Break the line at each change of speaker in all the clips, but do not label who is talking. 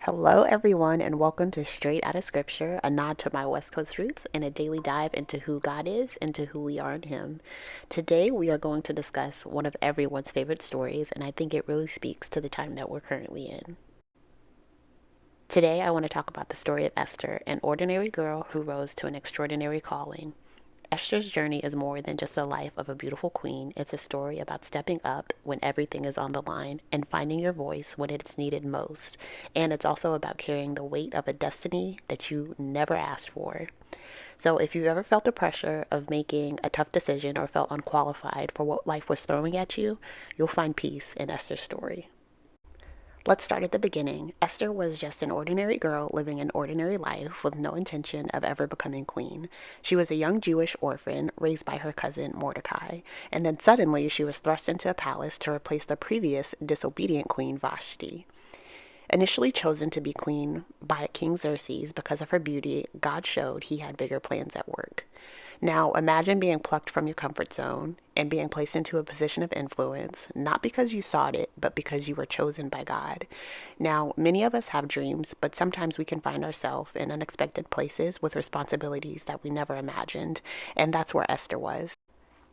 Hello, everyone, and welcome to Straight Outta Scripture, a nod to my West Coast roots and a daily dive into who God is and to who we are in Him. Today, we are going to discuss one of everyone's favorite stories, and I think it really speaks to the time that we're currently in. Today, I want to talk about the story of Esther, an ordinary girl who rose to an extraordinary calling. Esther's journey is more than just the life of a beautiful queen. It's a story about stepping up when everything is on the line and finding your voice when it's needed most. And it's also about carrying the weight of a destiny that you never asked for. So, if you've ever felt the pressure of making a tough decision or felt unqualified for what life was throwing at you, you'll find peace in Esther's story. Let's start at the beginning. Esther was just an ordinary girl living an ordinary life with no intention of ever becoming queen. She was a young Jewish orphan raised by her cousin Mordecai, and then suddenly she was thrust into a palace to replace the previous disobedient queen Vashti. Initially chosen to be queen by King Xerxes because of her beauty, God showed he had bigger plans at work. Now, imagine being plucked from your comfort zone and being placed into a position of influence, not because you sought it, but because you were chosen by God. Now, many of us have dreams, but sometimes we can find ourselves in unexpected places with responsibilities that we never imagined, and that's where Esther was.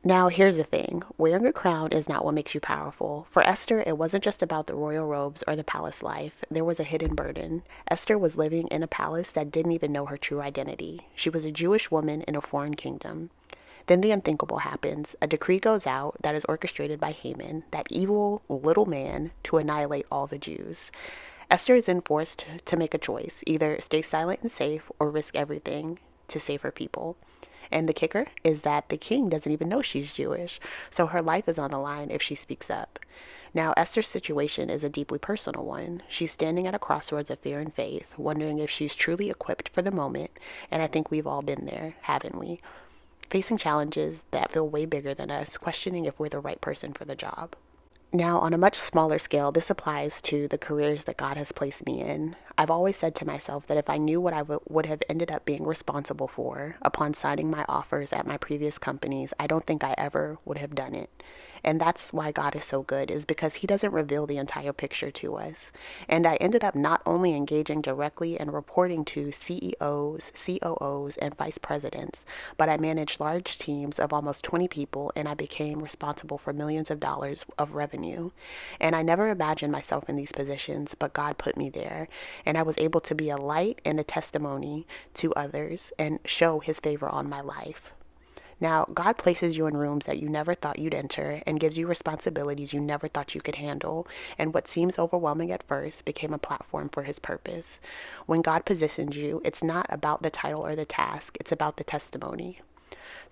Now, here's the thing, wearing a crown is not what makes you powerful. For Esther, it wasn't just about the royal robes or the palace life. There was a hidden burden. Esther was living in a palace that didn't even know her true identity. She was a Jewish woman in a foreign kingdom. Then the unthinkable happens. A decree goes out that is orchestrated by Haman, that evil little man, to annihilate all the Jews. Esther is then forced to make a choice, either stay silent and safe or risk everything to save her people. And the kicker is that the king doesn't even know she's Jewish, so her life is on the line if she speaks up. Now, Esther's situation is a deeply personal one. She's standing at a crossroads of fear and faith, wondering if she's truly equipped for the moment, and I think we've all been there, haven't we? Facing challenges that feel way bigger than us, questioning if we're the right person for the job. Now, on a much smaller scale, this applies to the careers that God has placed me in. I've always said to myself that if I knew what I would have ended up being responsible for upon signing my offers at my previous companies, I don't think I ever would have done it. And that's why God is so good, is because He doesn't reveal the entire picture to us. And I ended up not only engaging directly and reporting to CEOs, COOs, and vice presidents, but I managed large teams of almost 20 people, and I became responsible for millions of dollars of revenue. And I never imagined myself in these positions, but God put me there. And I was able to be a light and a testimony to others and show His favor on my life. Now, God places you in rooms that you never thought you'd enter and gives you responsibilities you never thought you could handle. And what seems overwhelming at first became a platform for His purpose. When God positions you, it's not about the title or the task, it's about the testimony.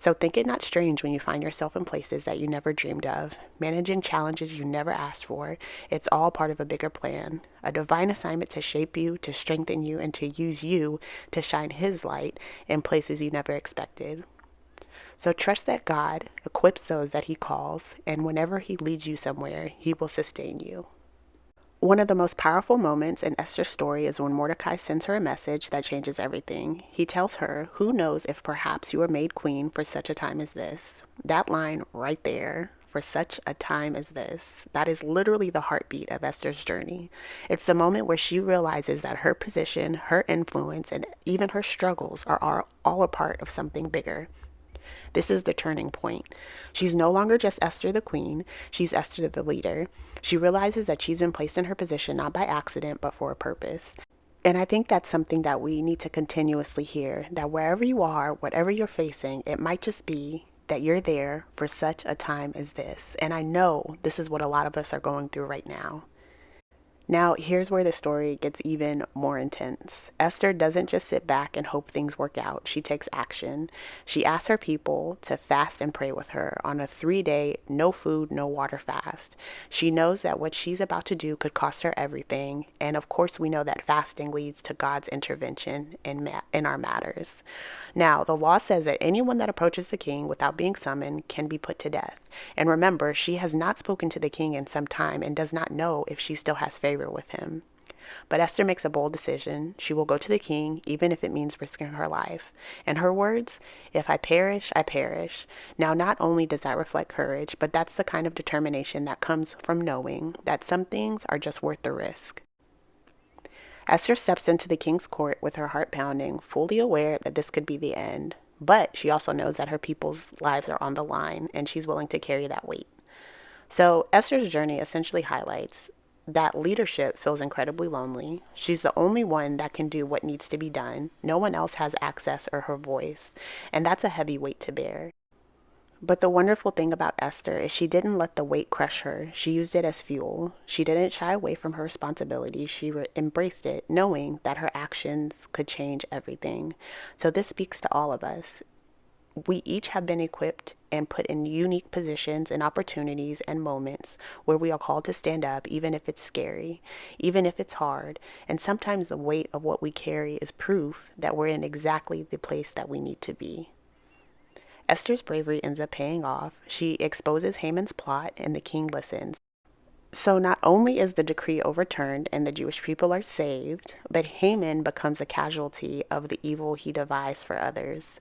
So think it not strange when you find yourself in places that you never dreamed of, managing challenges you never asked for. It's all part of a bigger plan, a divine assignment to shape you, to strengthen you, and to use you to shine His light in places you never expected. So trust that God equips those that He calls, and whenever He leads you somewhere, He will sustain you. One of the most powerful moments in Esther's story is when Mordecai sends her a message that changes everything. He tells her, "Who knows if perhaps you were made queen for such a time as this?" That line right there, for such a time as this, that is literally the heartbeat of Esther's journey. It's the moment where she realizes that her position, her influence, and even her struggles are all a part of something bigger. This is the turning point. She's no longer just Esther the queen, she's Esther the leader. She realizes that she's been placed in her position not by accident, but for a purpose. And I think that's something that we need to continuously hear, that wherever you are, whatever you're facing, it might just be that you're there for such a time as this. And I know this is what a lot of us are going through right now. Now, here's where the story gets even more intense. Esther doesn't just sit back and hope things work out. She takes action. She asks her people to fast and pray with her on a 3-day, no food, no water fast. She knows that what she's about to do could cost her everything. And of course, we know that fasting leads to God's intervention in our matters. Now, the law says that anyone that approaches the king without being summoned can be put to death. And remember, she has not spoken to the king in some time and does not know if she still has favor with him. But Esther makes a bold decision. She will go to the king, even if it means risking her life. And her words, "If I perish, I perish." Now, not only does that reflect courage, but that's the kind of determination that comes from knowing that some things are just worth the risk. Esther steps into the king's court with her heart pounding, fully aware that this could be the end. But she also knows that her people's lives are on the line, and she's willing to carry that weight. So Esther's journey essentially highlights that leadership feels incredibly lonely. She's the only one that can do what needs to be done. No one else has access or her voice, and that's a heavy weight to bear. But the wonderful thing about Esther is she didn't let the weight crush her. She used it as fuel. She didn't shy away from her responsibility. She embraced it, knowing that her actions could change everything. So this speaks to all of us. We each have been equipped and put in unique positions and opportunities and moments where we are called to stand up, even if it's scary, even if it's hard. And sometimes the weight of what we carry is proof that we're in exactly the place that we need to be. Esther's bravery ends up paying off. She exposes Haman's plot, and the king listens. So not only is the decree overturned and the Jewish people are saved, but Haman becomes a casualty of the evil he devised for others.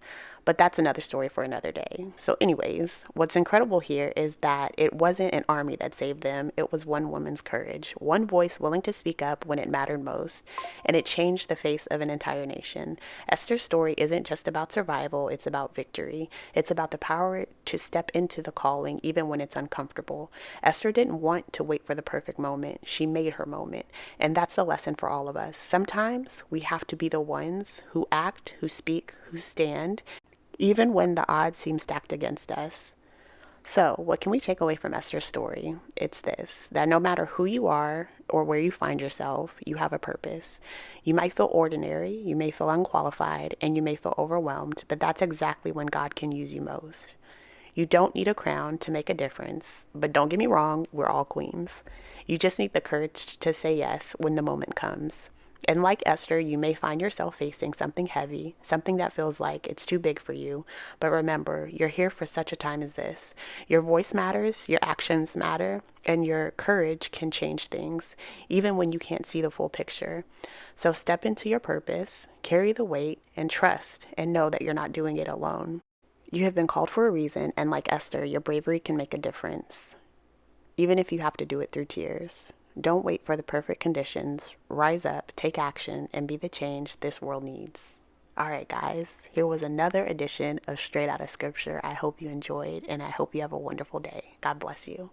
But that's another story for another day. So, anyways, what's incredible here is that it wasn't an army that saved them, it was one woman's courage, one voice willing to speak up when it mattered most, and it changed the face of an entire nation. Esther's story isn't just about survival, it's about victory. It's about the power to step into the calling even when it's uncomfortable. Esther didn't want to wait for the perfect moment, she made her moment. And that's a lesson for all of us. Sometimes we have to be the ones who act, who speak, who stand, even when the odds seem stacked against us. So, what can we take away from Esther's story? It's this, that no matter who you are or where you find yourself, you have a purpose. You might feel ordinary, you may feel unqualified, and you may feel overwhelmed, but that's exactly when God can use you most. You don't need a crown to make a difference, but don't get me wrong, we're all queens. You just need the courage to say yes when the moment comes. And like Esther, you may find yourself facing something heavy, something that feels like it's too big for you. But remember, you're here for such a time as this. Your voice matters, your actions matter, and your courage can change things, even when you can't see the full picture. So step into your purpose, carry the weight, and trust, and know that you're not doing it alone. You have been called for a reason, and like Esther, your bravery can make a difference, even if you have to do it through tears. Don't wait for the perfect conditions. Rise up, take action, and be the change this world needs. All right, guys, here was another edition of Straight Outta Scripture. I hope you enjoyed, and I hope you have a wonderful day. God bless you.